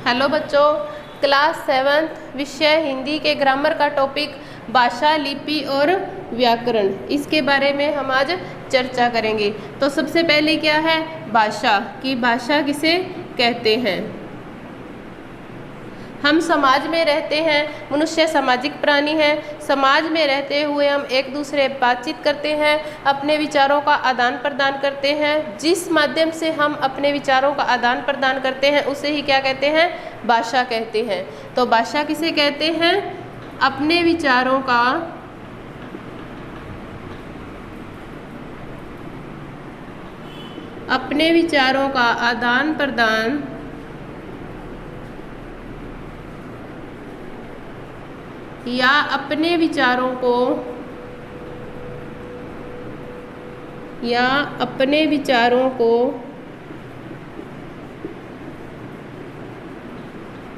Hello बच्चों, class 7th विषय हिंदी के ग्रामर का टॉपिक भाषा, लिपि और व्याकरण, इसके बारे में हम आज चर्चा करेंगे। तो सबसे पहले क्या है भाषा, कि भाषा किसे कहते हैं। हम समाज में रहते हैं, मनुष्य सामाजिक प्राणी है। समाज में रहते हुए हम एक दूसरे बातचीत करते हैं, अपने विचारों का आदान प्रदान करते हैं। जिस माध्यम से हम अपने विचारों का आदान प्रदान करते हैं उसे ही क्या कहते हैं, भाषा कहते हैं। तो भाषा किसे कहते हैं, अपने विचारों का आदान प्रदान या अपने विचारों को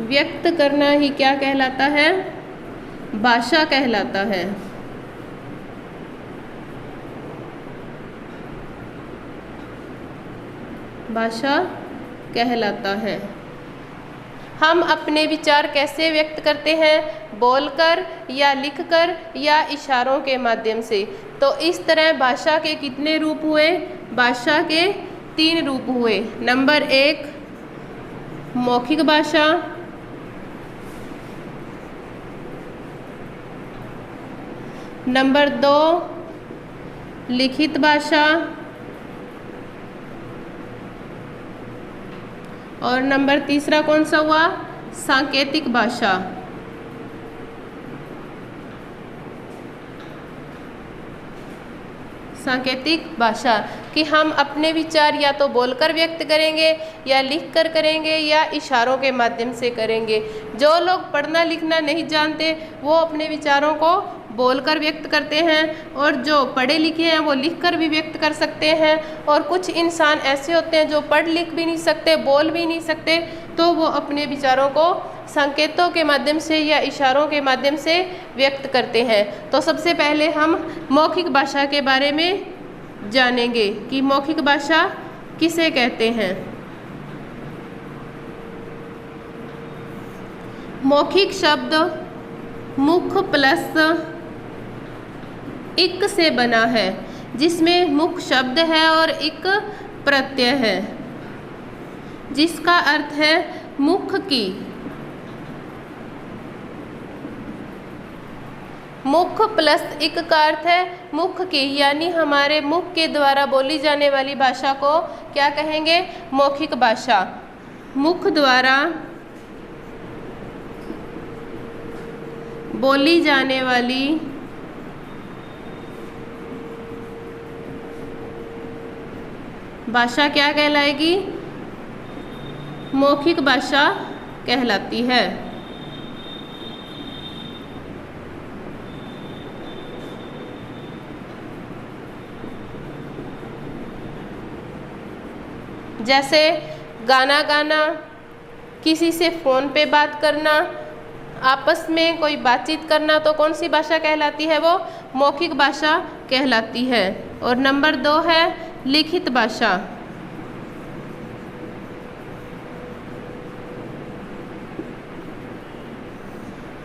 व्यक्त करना ही क्या कहलाता है, भाषा कहलाता है। भाषा कहलाता है। हम अपने विचार कैसे व्यक्त करते हैं, बोलकर या लिखकर या इशारों के माध्यम से। तो इस तरह भाषा के कितने रूप हुए, भाषा के 3 रूप हुए। नंबर 1 मौखिक भाषा, नंबर 2 लिखित भाषा और नंबर 3 कौन सा हुआ, सांकेतिक भाषा। सांकेतिक भाषा कि हम अपने विचार या तो बोलकर व्यक्त करेंगे या लिखकर करेंगे या इशारों के माध्यम से करेंगे। जो लोग पढ़ना लिखना नहीं जानते वो अपने विचारों को बोलकर व्यक्त करते हैं, और जो पढ़े लिखे हैं वो लिखकर भी व्यक्त कर सकते हैं। और कुछ इंसान ऐसे होते हैं जो पढ़ लिख भी नहीं सकते, बोल भी नहीं सकते, तो वो अपने विचारों को संकेतों के माध्यम से या इशारों के माध्यम से व्यक्त करते हैं। तो सबसे पहले हम मौखिक भाषा के बारे में जानेंगे कि मौखिक भाषा किसे कहते हैं। मौखिक शब्द मुख प्लस इक से बना है, जिसमें मुख शब्द है और इक प्रत्यय है, जिसका अर्थ है मुख की। मुख प्लस इक का अर्थ है मुख की, यानी हमारे मुख के द्वारा बोली जाने वाली भाषा को क्या कहेंगे, मौखिक भाषा। मुख द्वारा बोली जाने वाली भाषा क्या कहलाएगी, मौखिक भाषा कहलाती है। जैसे गाना गाना, किसी से फ़ोन पे बात करना, आपस में कोई बातचीत करना, तो कौन सी भाषा कहलाती है, वो मौखिक भाषा कहलाती है। और नंबर 2 है लिखित भाषा।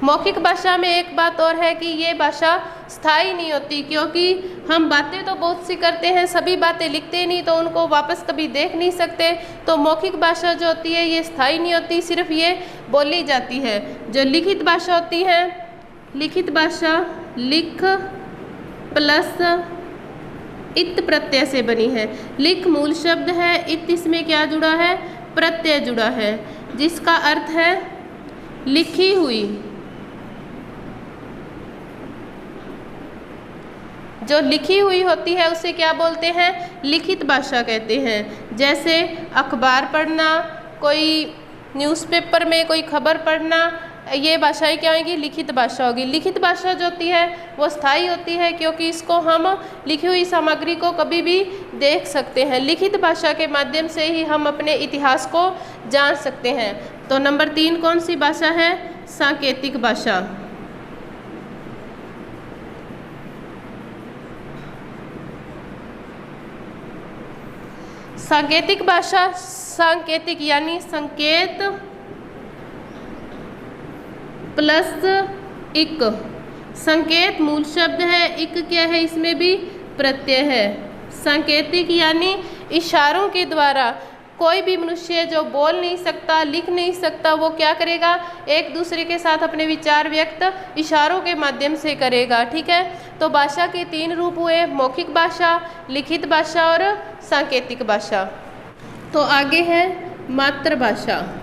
मौखिक भाषा में एक बात और है कि ये भाषा स्थायी नहीं होती, क्योंकि हम बातें तो बहुत सी करते हैं, सभी बातें लिखते नहीं तो उनको वापस कभी देख नहीं सकते। तो मौखिक भाषा जो होती है ये स्थायी नहीं होती, सिर्फ ये बोली जाती है। जो लिखित भाषा होती है, लिखित भाषा लिख प्लस इत प्रत्यय से बनी है। लिख मूल शब्द है, इत इसमें क्या जुड़ा है, प्रत्यय जुड़ा है, जिसका अर्थ है लिखी हुई। जो लिखी हुई होती है उसे क्या बोलते हैं, लिखित भाषा कहते हैं। जैसे अखबार पढ़ना, कोई न्यूज़पेपर में कोई खबर पढ़ना, ये भाषाएं क्या होगी, लिखित भाषा होगी। लिखित भाषा जो होती है वो स्थायी होती है, क्योंकि इसको हम लिखी हुई सामग्री को कभी भी देख सकते हैं। लिखित भाषा के माध्यम से ही हम अपने इतिहास को जान सकते हैं। तो नंबर 3 कौन सी भाषा है, सांकेतिक भाषा। सांकेतिक भाषा, सांकेतिक यानी संकेत प्लस इक। संकेत मूल शब्द है, इक क्या है, इसमें भी प्रत्यय है। सांकेतिक यानी इशारों के द्वारा कोई भी मनुष्य जो बोल नहीं सकता, लिख नहीं सकता, वो क्या करेगा, एक दूसरे के साथ अपने विचार व्यक्त इशारों के माध्यम से करेगा। ठीक है, तो भाषा के 3 रूप हुए, मौखिक भाषा, लिखित भाषा और सांकेतिक भाषा। तो आगे है मातृभाषा।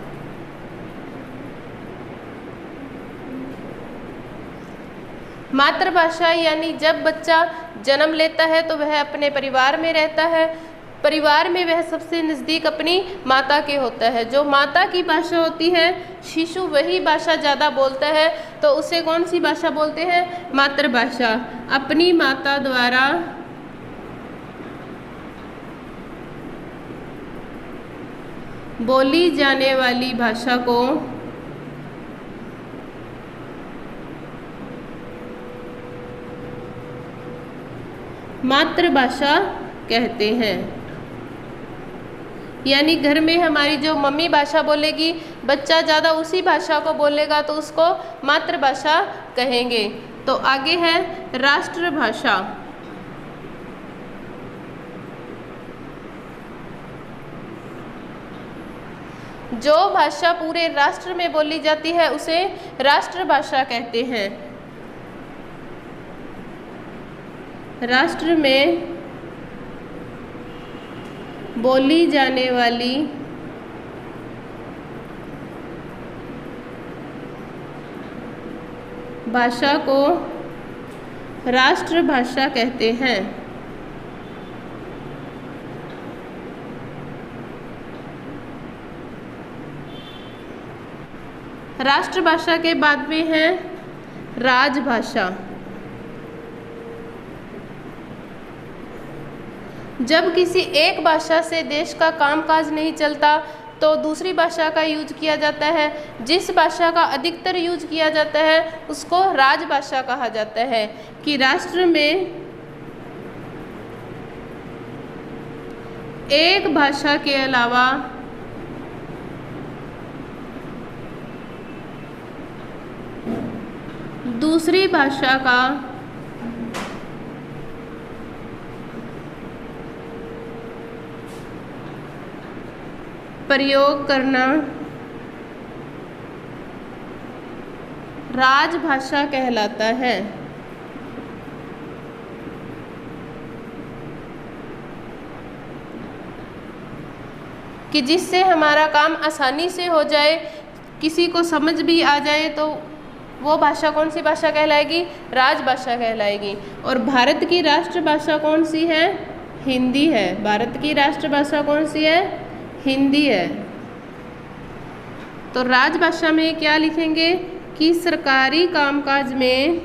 मातृभाषा यानी जब बच्चा जन्म लेता है तो वह अपने परिवार में रहता है, परिवार में वह सबसे नज़दीक अपनी माता के होता है। जो माता की भाषा होती है, शिशु वही भाषा ज़्यादा बोलता है, तो उसे कौन सी भाषा बोलते हैं, मातृभाषा। अपनी माता द्वारा बोली जाने वाली भाषा को मातृभाषा कहते हैं। यानी घर में हमारी जो मम्मी भाषा बोलेगी, बच्चा ज़्यादा उसी भाषा को बोलेगा तो उसको मातृभाषा कहेंगे। तो आगे है राष्ट्रभाषा। जो भाषा पूरे राष्ट्र में बोली जाती है उसे राष्ट्रभाषा कहते हैं। राष्ट्र में बोली जाने वाली भाषा को राष्ट्रभाषा कहते हैं। राष्ट्रभाषा के बाद में है राजभाषा। जब किसी एक भाषा से देश का कामकाज नहीं चलता तो दूसरी भाषा का यूज किया जाता है। जिस भाषा का अधिकतर यूज किया जाता है उसको राजभाषा कहा जाता है। कि राष्ट्र में एक भाषा के अलावा दूसरी भाषा का प्रयोग करना राजभाषा कहलाता है। कि जिससे हमारा काम आसानी से हो जाए, किसी को समझ भी आ जाए, तो वो भाषा कौन सी भाषा कहलाएगी, राजभाषा कहलाएगी। और भारत की राष्ट्रभाषा कौन सी है, हिंदी है। भारत की राष्ट्रभाषा कौन सी है, हिंदी है। तो राजभाषा में क्या लिखेंगे कि सरकारी कामकाज में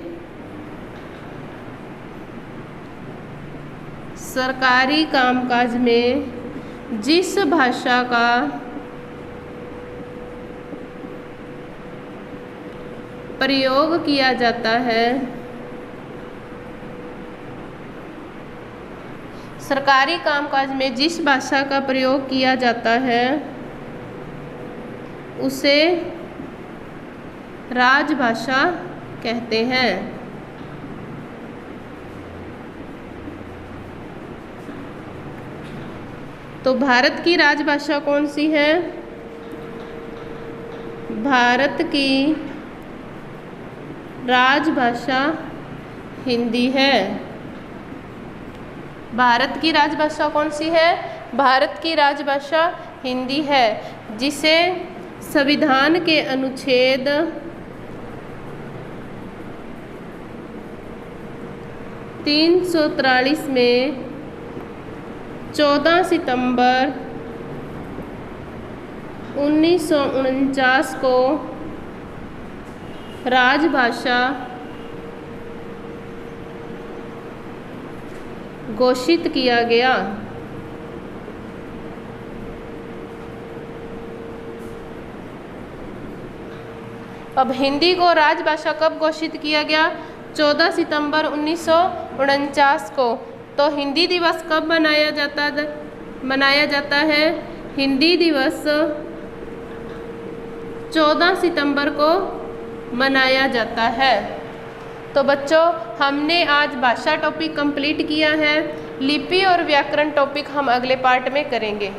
जिस भाषा का प्रयोग किया जाता है, सरकारी कामकाज में जिस भाषा का प्रयोग किया जाता है उसे राजभाषा कहते हैं। तो भारत की राजभाषा कौन सी है, भारत की राजभाषा हिंदी है। भारत की राजभाषा कौन सी है, भारत की राजभाषा हिंदी है, जिसे संविधान के अनुच्छेद 343 में 14 सितंबर 1949 को राजभाषा घोषित किया गया। अब हिंदी को राजभाषा कब घोषित किया गया, 14 सितंबर 1949 को। तो हिंदी दिवस कब मनाया जाता है, हिंदी दिवस 14 सितंबर को मनाया जाता है। तो बच्चों, हमने आज भाषा टॉपिक कंप्लीट किया है। लिपि और व्याकरण टॉपिक हम अगले पार्ट में करेंगे।